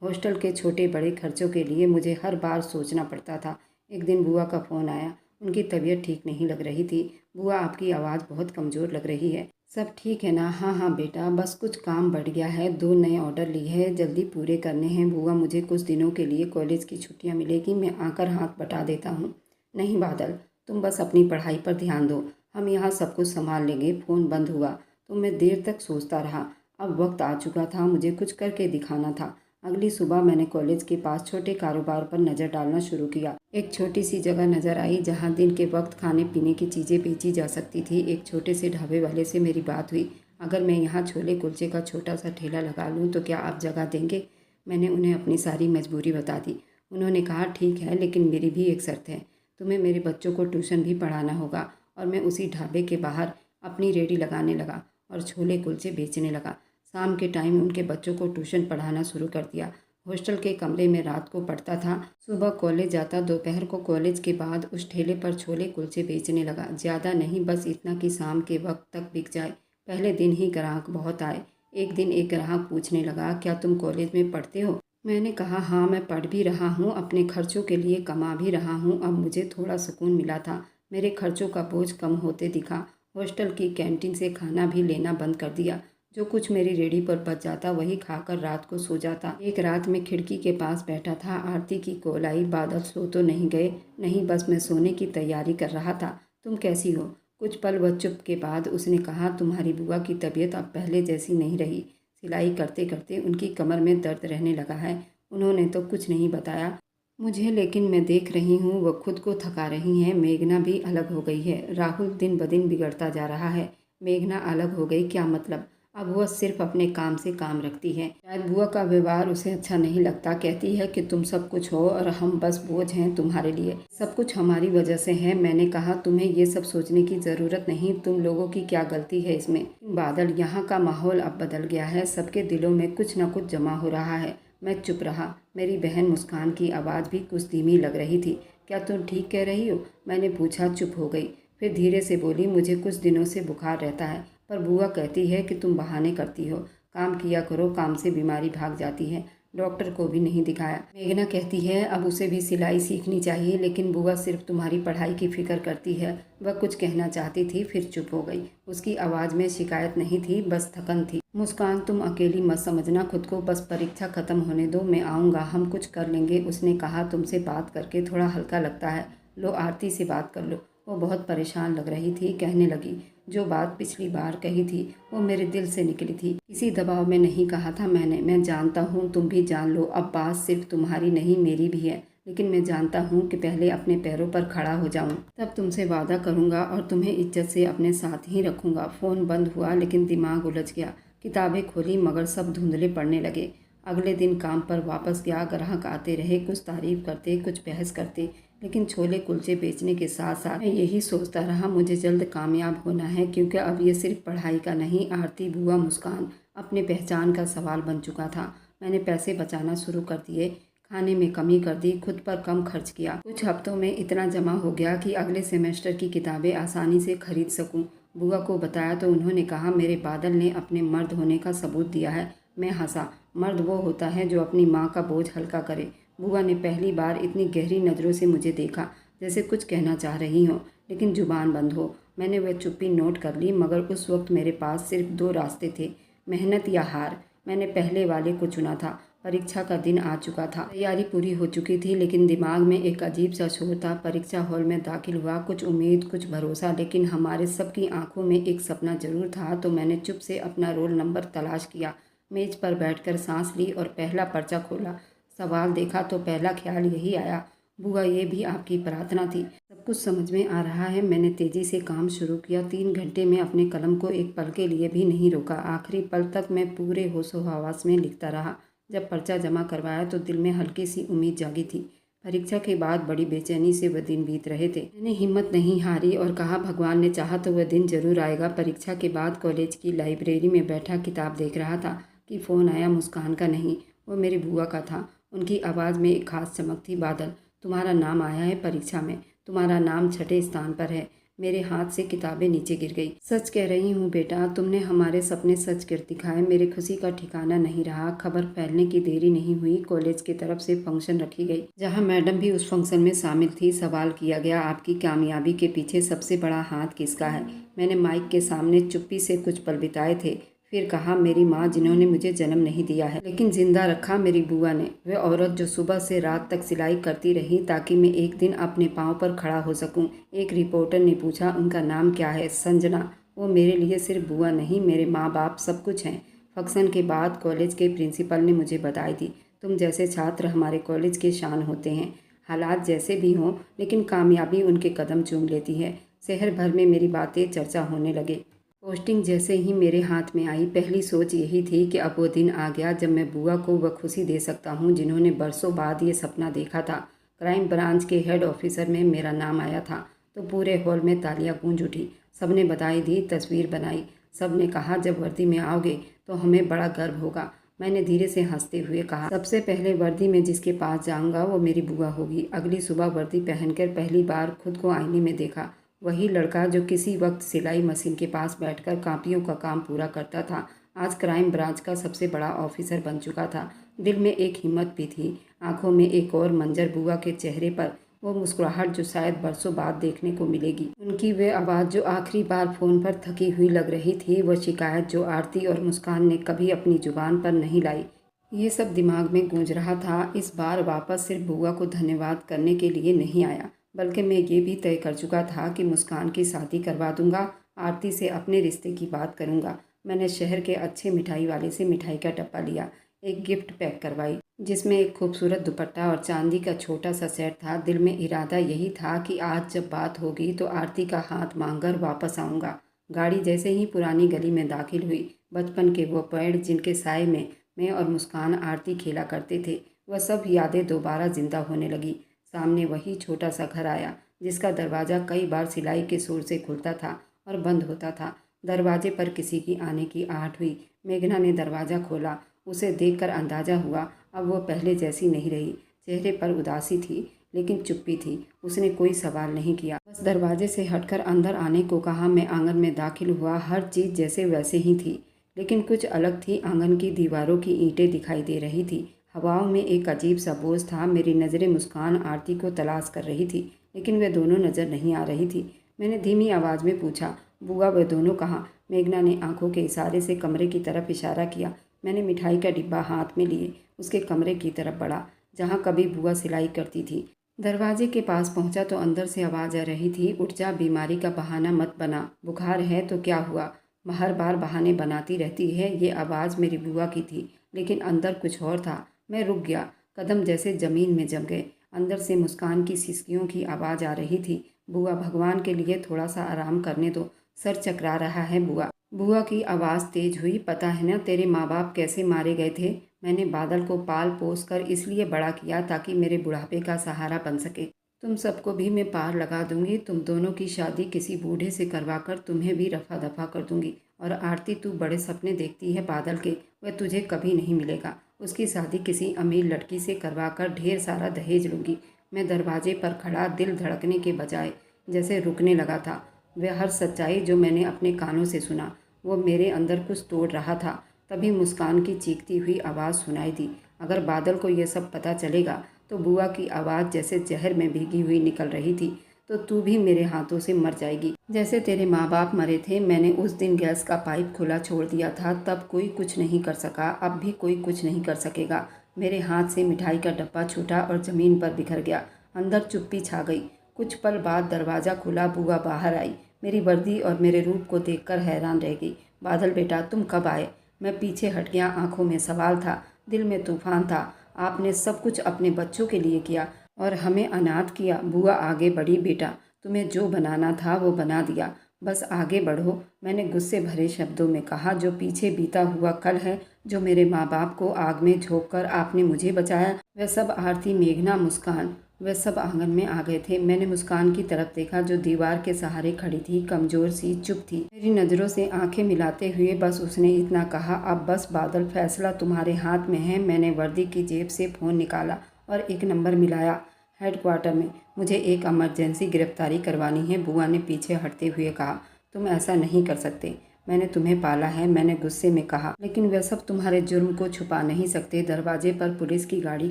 हॉस्टल के छोटे बड़े खर्चों के लिए मुझे हर बार सोचना पड़ता था। एक दिन बुआ का फ़ोन आया। उनकी तबीयत ठीक नहीं लग रही थी। बुआ, आपकी आवाज़ बहुत कमज़ोर लग रही है। सब ठीक है ना? हाँ हाँ बेटा, बस कुछ काम बढ़ गया है। 2 नए ऑर्डर लिए हैं, जल्दी पूरे करने हैं। बुआ, मुझे कुछ दिनों के लिए कॉलेज की छुट्टियाँ मिलेगी, मैं आकर हाथ बटा देता हूँ। नहीं बादल, तुम बस अपनी पढ़ाई पर ध्यान दो, हम यहाँ सब कुछ संभाल लेंगे। फ़ोन बंद हुआ तो मैं देर तक सोचता रहा। अब वक्त आ चुका था, मुझे कुछ करके दिखाना था। अगली सुबह मैंने कॉलेज के पास छोटे कारोबार पर नज़र डालना शुरू किया। एक छोटी सी जगह नज़र आई जहाँ दिन के वक्त खाने पीने की चीज़ें बेची जा सकती थी। एक छोटे से ढाबे वाले से मेरी बात हुई। अगर मैं यहाँ छोले कुलचे का छोटा सा ठेला लगा लूँ तो क्या आप जगह देंगे? मैंने उन्हें अपनी सारी मजबूरी बता दी। उन्होंने कहा, ठीक है, लेकिन मेरी भी एक शर्त है। तुम्हें मेरे बच्चों को ट्यूशन भी पढ़ाना होगा। और मैं उसी ढाबे के बाहर अपनी रेडी लगाने लगा और छोले कुलचे बेचने लगा। शाम के टाइम उनके बच्चों को ट्यूशन पढ़ाना शुरू कर दिया। हॉस्टल के कमरे में रात को पढ़ता था, सुबह कॉलेज जाता, दोपहर को कॉलेज के बाद उस ठेले पर छोले कुलचे बेचने लगा। ज़्यादा नहीं, बस इतना कि शाम के वक्त तक बिक जाए। पहले दिन ही ग्राहक बहुत आए। एक दिन एक ग्राहक पूछने लगा, क्या तुम कॉलेज में पढ़ते हो? मैंने कहा, हाँ, मैं पढ़ भी रहा हूँ, अपने खर्चों के लिए कमा भी रहा हूँ। अब मुझे थोड़ा सुकून मिला था। मेरे खर्चों का बोझ कम होते दिखा। हॉस्टल की कैंटीन से खाना भी लेना बंद कर दिया। जो कुछ मेरी रेडी पर बच जाता वही खाकर रात को सो जाता। एक रात में खिड़की के पास बैठा था, आरती की कॉल आई। बादल, सो तो नहीं गए? नहीं, बस मैं सोने की तैयारी कर रहा था। तुम कैसी हो? कुछ पल बाद चुप के बाद उसने कहा, तुम्हारी बुआ की तबीयत अब पहले जैसी नहीं रही। सिलाई करते करते उनकी कमर में दर्द रहने लगा है। उन्होंने तो कुछ नहीं बताया मुझे, लेकिन मैं देख रही हूँ वो खुद को थका रही हैं। मेघना भी अलग हो गई है। राहुल दिन ब दिन बिगड़ता जा रहा है। मेघना अलग हो गई क्या मतलब? अब वह सिर्फ अपने काम से काम रखती है। शायद बुआ का व्यवहार उसे अच्छा नहीं लगता। कहती है कि तुम सब कुछ हो और हम बस बोझ हैं तुम्हारे लिए। सब कुछ हमारी वजह से है। मैंने कहा, तुम्हें ये सब सोचने की ज़रूरत नहीं, तुम लोगों की क्या गलती है इसमें? बादल, यहाँ का माहौल अब बदल गया है। सबके दिलों में कुछ न कुछ जमा हो रहा है। मैं चुप रहा। मेरी बहन मुस्कान की आवाज़ भी कुछ धीमी लग रही थी। क्या तुम ठीक कह रही हो? मैंने पूछा। चुप हो गई। फिर धीरे से बोली, मुझे कुछ दिनों से बुखार रहता है, पर बुआ कहती है कि तुम बहाने करती हो। काम किया करो, काम से बीमारी भाग जाती है। डॉक्टर को भी नहीं दिखाया। मेघना कहती है अब उसे भी सिलाई सीखनी चाहिए, लेकिन बुआ सिर्फ तुम्हारी पढ़ाई की फिक्र करती है। वह कुछ कहना चाहती थी, फिर चुप हो गई। उसकी आवाज़ में शिकायत नहीं थी, बस थकन थी। मुस्कान, तुम अकेली मत समझना खुद को, बस परीक्षा ख़त्म होने दो, मैं आऊँगा, हम कुछ कर लेंगे। उसने कहा, तुमसे बात करके थोड़ा हल्का लगता है। लो, आरती से बात कर लो। वो बहुत परेशान लग रही थी। कहने लगी, जो बात पिछली बार कही थी वो मेरे दिल से निकली थी। किसी दबाव में नहीं कहा था मैंने। मैं जानता हूँ, तुम भी जान लो, अब बात सिर्फ तुम्हारी नहीं मेरी भी है। लेकिन मैं जानता हूँ कि पहले अपने पैरों पर खड़ा हो जाऊँ, तब तुमसे वादा करूँगा और तुम्हें इज्जत से अपने साथ ही रखूँगा। फ़ोन बंद हुआ लेकिन दिमाग उलझ गया। किताबें खोली मगर सब धुंधले पड़ने लगे। अगले दिन काम पर वापस गया। ग्राहक आते रहे, कुछ तारीफ करते, कुछ बहस करते, लेकिन छोले कुलचे बेचने के साथ साथ मैं यही सोचता रहा, मुझे जल्द कामयाब होना है, क्योंकि अब ये सिर्फ पढ़ाई का नहीं, आरती, बुआ, मुस्कान अपने पहचान का सवाल बन चुका था। मैंने पैसे बचाना शुरू कर दिए, खाने में कमी कर दी, खुद पर कम खर्च किया। कुछ हफ्तों में इतना जमा हो गया कि अगले सेमेस्टर की किताबें आसानी से खरीद सकूं। बुआ को बताया तो उन्होंने कहा, मेरे बादल ने अपने मर्द होने का सबूत दिया है। मैं हंसा। मर्द वो होता है जो अपनी माँ का बोझ हल्का करे। बुआ ने पहली बार इतनी गहरी नज़रों से मुझे देखा, जैसे कुछ कहना चाह रही हो लेकिन जुबान बंद हो। मैंने वह चुप्पी नोट कर ली, मगर उस वक्त मेरे पास सिर्फ 2 रास्ते थे, मेहनत या हार। मैंने पहले वाले को चुना था। परीक्षा का दिन आ चुका था, तैयारी पूरी हो चुकी थी, लेकिन दिमाग में एक अजीब सा शोर था। परीक्षा हॉल में दाखिल हुआ, कुछ उम्मीद, कुछ भरोसा, लेकिन हमारे सबकी आंखों में एक सपना जरूर था। तो मैंने चुप से अपना रोल नंबर तलाश किया, मेज पर बैठकर सांस ली और पहला पर्चा खोला। सवाल देखा तो पहला ख्याल यही आया, बुआ, ये भी आपकी प्रार्थना थी। सब कुछ समझ में आ रहा है। मैंने तेज़ी से काम शुरू किया। 3 घंटे में अपने कलम को एक पल के लिए भी नहीं रोका। आखिरी पल तक मैं पूरे होशो हवास में लिखता रहा। जब पर्चा जमा करवाया तो दिल में हल्की सी उम्मीद जागी थी। परीक्षा के बाद बड़ी बेचैनी से वह दिन बीत रहे थे। मैंने हिम्मत नहीं हारी और कहा, भगवान ने चाहा तो वह दिन जरूर आएगा। परीक्षा के बाद कॉलेज की लाइब्रेरी में बैठा किताब देख रहा था। कि फ़ोन आया मुस्कान का नहीं, वो मेरी बुआ का था। उनकी आवाज़ में एक खास चमक थी। बादल, तुम्हारा नाम आया है परीक्षा में, तुम्हारा नाम छठे स्थान पर है। मेरे हाथ से किताबें नीचे गिर गई। सच कह रही हूँ बेटा, तुमने हमारे सपने सच कर दिखाए। मेरी खुशी का ठिकाना नहीं रहा। खबर फैलने की देरी नहीं हुई। कॉलेज की तरफ से फंक्शन रखी गई, जहाँ मैडम भी उस फंक्शन में शामिल थी। सवाल किया गया, आपकी कामयाबी के पीछे सबसे बड़ा हाथ किसका है? मैंने माइक के सामने चुप्पी से कुछ पल बिताए थे, फिर कहा, मेरी माँ, जिन्होंने मुझे जन्म नहीं दिया है लेकिन जिंदा रखा, मेरी बुआ ने। वह औरत जो सुबह से रात तक सिलाई करती रही ताकि मैं एक दिन अपने पाँव पर खड़ा हो सकूं। एक रिपोर्टर ने पूछा, उनका नाम क्या है? संजना। वो मेरे लिए सिर्फ बुआ नहीं, मेरे माँ बाप सब कुछ हैं। फंक्शन के बाद कॉलेज के प्रिंसिपल ने मुझे बधाई दी। तुम जैसे छात्र हमारे कॉलेज के शान होते हैं। हालात जैसे भी हों, लेकिन कामयाबी उनके कदम चूम लेती है। शहर भर में मेरी बातें चर्चा होने लगे। पोस्टिंग जैसे ही मेरे हाथ में आई, पहली सोच यही थी कि अब वो दिन आ गया जब मैं बुआ को वह खुशी दे सकता हूँ जिन्होंने बरसों बाद ये सपना देखा था। क्राइम ब्रांच के हेड ऑफिसर में मेरा नाम आया था तो पूरे हॉल में तालियां गूंज उठी। सबने बधाई दी, तस्वीर बनाई। सब ने कहा, जब वर्दी में आओगे तो हमें बड़ा गर्व होगा। मैंने धीरे से हंसते हुए कहा, सबसे पहले वर्दी में जिसके पास जाऊंगा वो मेरी बुआ होगी। अगली सुबह वर्दी पहनकर पहली बार खुद को आईने में देखा। वही लड़का जो किसी वक्त सिलाई मशीन के पास बैठकर कापियों का काम पूरा करता था, आज क्राइम ब्रांच का सबसे बड़ा ऑफिसर बन चुका था। दिल में एक हिम्मत भी थी, आंखों में एक और मंजर, बुआ के चेहरे पर वो मुस्कुराहट जो शायद बरसों बाद देखने को मिलेगी। उनकी वह आवाज़ जो आखिरी बार फ़ोन पर थकी हुई लग रही थी, वह शिकायत जो आरती और मुस्कान ने कभी अपनी जुबान पर नहीं लाई, ये सब दिमाग में गूंज रहा था। इस बार वापस सिर्फ बुआ को धन्यवाद करने के लिए नहीं आया, बल्कि मैं ये भी तय कर चुका था कि मुस्कान की शादी करवा दूंगा, आरती से अपने रिश्ते की बात करूंगा। मैंने शहर के अच्छे मिठाई वाले से मिठाई का डब्बा लिया, एक गिफ्ट पैक करवाई जिसमें एक खूबसूरत दुपट्टा और चांदी का छोटा सा सेट था। दिल में इरादा यही था कि आज जब बात होगी तो आरती का हाथ मांगकर वापस आऊँगा। गाड़ी जैसे ही पुरानी गली में दाखिल हुई, बचपन के वो पेड़ जिनके साए में मैं और मुस्कान आरती खेला करते थे, वह सब यादें दोबारा जिंदा होने लगी। सामने वही छोटा सा घर आया जिसका दरवाज़ा कई बार सिलाई के शोर से खुलता था और बंद होता था। दरवाजे पर किसी की आने की आहट हुई। मेघना ने दरवाज़ा खोला। उसे देखकर अंदाज़ा हुआ अब वो पहले जैसी नहीं रही। चेहरे पर उदासी थी लेकिन चुप्पी थी। उसने कोई सवाल नहीं किया, बस दरवाजे से हटकर अंदर आने को कहा। मैं आंगन में दाखिल हुआ। हर चीज़ जैसे वैसे ही थी, लेकिन कुछ अलग थी। आंगन की दीवारों की ईंटें दिखाई दे रही थी। हवाओं में एक अजीब सा बोझ था। मेरी नज़रें मुस्कान आरती को तलाश कर रही थी, लेकिन वे दोनों नज़र नहीं आ रही थी। मैंने धीमी आवाज़ में पूछा, बुआ वे दोनों कहाँ? मेघना ने आंखों के इशारे से कमरे की तरफ इशारा किया। मैंने मिठाई का डिब्बा हाथ में लिए उसके कमरे की तरफ बढ़ा जहाँ कभी बुआ सिलाई करती थी। दरवाजे के पास पहुँचा तो अंदर से आवाज़ आ रही थी, उठ जा, बीमारी का बहाना मत बना। बुखार है तो क्या हुआ? हर बार बहाने बनाती रहती है। ये आवाज़ मेरी बुआ की थी, लेकिन अंदर कुछ और था। मैं रुक गया, कदम जैसे ज़मीन में जम गए। अंदर से मुस्कान की सिसकियों की आवाज़ आ रही थी, बुआ भगवान के लिए थोड़ा सा आराम करने दो, सर चकरा रहा है बुआ। बुआ की आवाज़ तेज हुई, पता है ना तेरे माँ बाप कैसे मारे गए थे? मैंने बादल को पाल पोस कर इसलिए बड़ा किया ताकि मेरे बुढ़ापे का सहारा बन सके। तुम सबको भी मैं पार लगा दूंगी। तुम दोनों की शादी किसी बूढ़े से करवाकर तुम्हें भी रफा दफा कर दूंगी। और आरती, तू बड़े सपने देखती है बादल के, वह तुझे कभी नहीं मिलेगा। उसकी शादी किसी अमीर लड़की से करवाकर ढेर सारा दहेज लूँगी। मैं दरवाजे पर खड़ा, दिल धड़कने के बजाय जैसे रुकने लगा था। वह हर सच्चाई जो मैंने अपने कानों से सुना, वो मेरे अंदर कुछ तोड़ रहा था। तभी मुस्कान की चीखती हुई आवाज़ सुनाई दी, अगर बादल को यह सब पता चलेगा तो बुआ की आवाज़ जैसे जहर में भीगी हुई निकल रही थी, तो तू भी मेरे हाथों से मर जाएगी जैसे तेरे माँ बाप मरे थे। मैंने उस दिन गैस का पाइप खुला छोड़ दिया था, तब कोई कुछ नहीं कर सका, अब भी कोई कुछ नहीं कर सकेगा। मेरे हाथ से मिठाई का डब्बा छूटा और ज़मीन पर बिखर गया। अंदर चुप्पी छा गई। कुछ पल बाद दरवाज़ा खुला, बुआ बाहर आई। मेरी वर्दी और मेरे रूप को देखकर हैरान रह गई। बादल बेटा, तुम कब आए? मैं पीछे हट गया। आंखों में सवाल था, दिल में तूफान था। आपने सब कुछ अपने बच्चों के लिए किया और हमें अनाथ किया। बुआ आगे बढ़ी, बेटा तुम्हें जो बनाना था वो बना दिया, बस आगे बढ़ो। मैंने गुस्से भरे शब्दों में कहा, जो पीछे बीता हुआ कल है, जो मेरे माँ बाप को आग में झोंक कर आपने मुझे बचाया, वह सब आरती, मेघना, मुस्कान, वे सब आंगन में आ गए थे। मैंने मुस्कान की तरफ देखा जो दीवार के सहारे खड़ी थी, कमज़ोर सी, चुप थी। मेरी नज़रों से आंखें मिलाते हुए बस उसने इतना कहा, अब बस बादल, फैसला तुम्हारे हाथ में है। मैंने वर्दी की जेब से फ़ोन निकाला और एक नंबर मिलाया, हेडक्वार्टर में। मुझे एक इमरजेंसी गिरफ्तारी करवानी है। बुआ ने पीछे हटते हुए कहा, तुम ऐसा नहीं कर सकते, मैंने तुम्हें पाला है। मैंने गुस्से में कहा, लेकिन वे सब तुम्हारे जुर्म को छुपा नहीं सकते। दरवाजे पर पुलिस की गाड़ी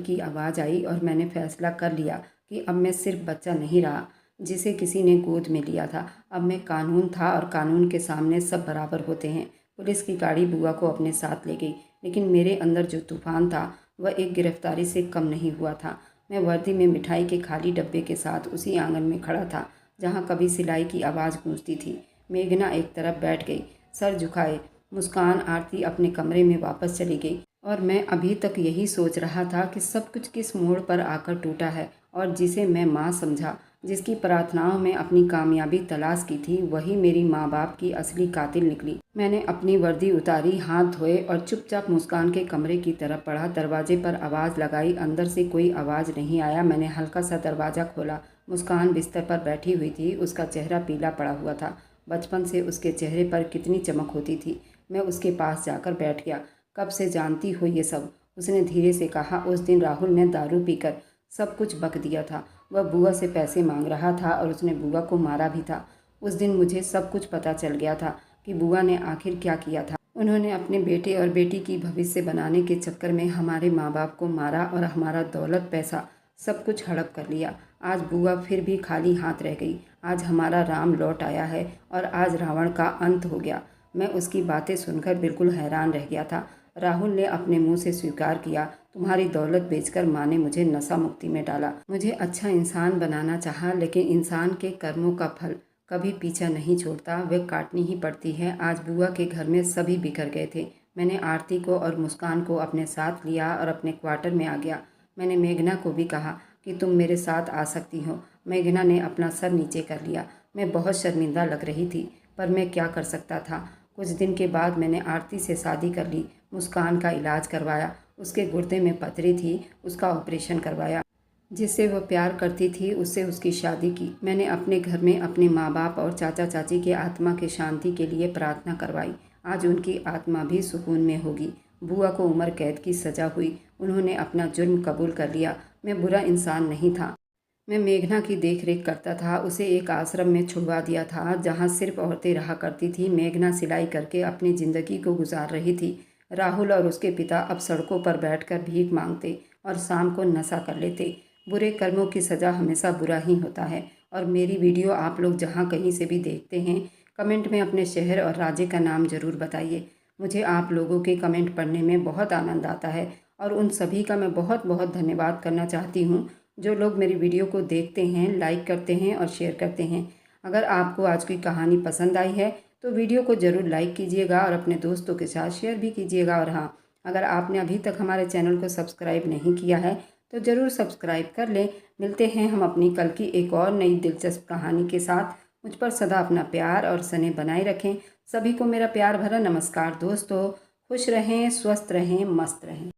की आवाज़ आई और मैंने फैसला कर लिया कि अब मैं सिर्फ बच्चा नहीं रहा जिसे किसी ने गोद में लिया था। अब मैं कानून था और कानून के सामने सब बराबर होते हैं। पुलिस की गाड़ी बुआ को अपने साथ ले गई, लेकिन मेरे अंदर जो तूफान था वह एक गिरफ्तारी से कम नहीं हुआ था। मैं वर्दी में मिठाई के खाली डब्बे के साथ उसी आंगन में खड़ा था जहाँ कभी सिलाई की आवाज़ गूंजती थी। मेघना एक तरफ बैठ गई, सर झुकाए। मुस्कान, आरती अपने कमरे में वापस चली गई और मैं अभी तक यही सोच रहा था कि सब कुछ किस मोड़ पर आकर टूटा है। और जिसे मैं माँ समझा, जिसकी प्रार्थनाओं में अपनी कामयाबी तलाश की थी, वही मेरी माँ बाप की असली कातिल निकली। मैंने अपनी वर्दी उतारी, हाथ धोए और चुपचाप मुस्कान के कमरे की तरफ बढ़ा। दरवाजे पर आवाज़ लगाई, अंदर से कोई आवाज़ नहीं आया। मैंने हल्का सा दरवाज़ा खोला। मुस्कान बिस्तर पर बैठी हुई थी, उसका चेहरा पीला पड़ा हुआ था। बचपन से उसके चेहरे पर कितनी चमक होती थी। मैं उसके पास जाकर बैठ गया। कब से जानती हो ये सब? उसने धीरे से कहा, उस दिन राहुल ने दारू पीकर सब कुछ बक दिया था। वह बुआ से पैसे मांग रहा था और उसने बुआ को मारा भी था। उस दिन मुझे सब कुछ पता चल गया था कि बुआ ने आखिर क्या किया था। उन्होंने अपने बेटे और बेटी की भविष्य बनाने के चक्कर में हमारे माँ बाप को मारा और हमारा दौलत, पैसा सब कुछ हड़प कर लिया। आज बुआ फिर भी खाली हाथ रह गई। आज हमारा राम लौट आया है और आज रावण का अंत हो गया। मैं उसकी बातें सुनकर बिल्कुल हैरान रह गया था। राहुल ने अपने मुंह से स्वीकार किया, तुम्हारी दौलत बेचकर माँ ने मुझे नशा मुक्ति में डाला। मुझे अच्छा इंसान बनाना चाहा, लेकिन इंसान के कर्मों का फल कभी पीछा नहीं छोड़ता, वे काटनी ही पड़ती है। आज बुआ के घर में सभी बिखर गए थे। मैंने आरती को और मुस्कान को अपने साथ लिया और अपने क्वार्टर में आ गया। मैंने मेघना को भी कहा कि तुम मेरे साथ आ सकती हो। मेघना ने अपना सर नीचे कर लिया। मैं बहुत शर्मिंदा लग रही थी, पर मैं क्या कर सकता था। कुछ दिन के बाद मैंने आरती से शादी कर ली। मुस्कान का इलाज करवाया, उसके गुर्दे में पथरी थी, उसका ऑपरेशन करवाया। जिससे वह प्यार करती थी उससे उसकी शादी की। मैंने अपने घर में अपने माँ बाप और चाचा चाची के आत्मा के शांति के लिए प्रार्थना करवाई। आज उनकी आत्मा भी सुकून में होगी। बुआ को उम्र कैद की सज़ा हुई। उन्होंने अपना जुर्म कबूल कर लिया। मैं बुरा इंसान नहीं था। मैं मेघना की देख रेख करता था। उसे एक आश्रम में छुड़वा दिया था जहाँ सिर्फ औरतें रहा करती थी। मेघना सिलाई करके अपनी ज़िंदगी को गुजार रही थी। राहुल और उसके पिता अब सड़कों पर बैठकर भीख मांगते और शाम को नशा कर लेते। बुरे कर्मों की सज़ा हमेशा बुरा ही होता है। और मेरी वीडियो आप लोग जहाँ कहीं से भी देखते हैं, कमेंट में अपने शहर और राज्य का नाम ज़रूर बताइए। मुझे आप लोगों के कमेंट पढ़ने में बहुत आनंद आता है और उन सभी का मैं बहुत बहुत धन्यवाद करना चाहती हूँ जो लोग मेरी वीडियो को देखते हैं, लाइक करते हैं और शेयर करते हैं। अगर आपको आज की कहानी पसंद आई है तो वीडियो को ज़रूर लाइक कीजिएगा और अपने दोस्तों के साथ शेयर भी कीजिएगा। और हाँ, अगर आपने अभी तक हमारे चैनल को सब्सक्राइब नहीं किया है तो ज़रूर सब्सक्राइब कर लें। मिलते हैं हम अपनी कल की एक और नई दिलचस्प कहानी के साथ। मुझ पर सदा अपना प्यार और स्नेह बनाए रखें। सभी को मेरा प्यार भरा नमस्कार दोस्तों। खुश रहें, स्वस्थ रहें, मस्त रहें।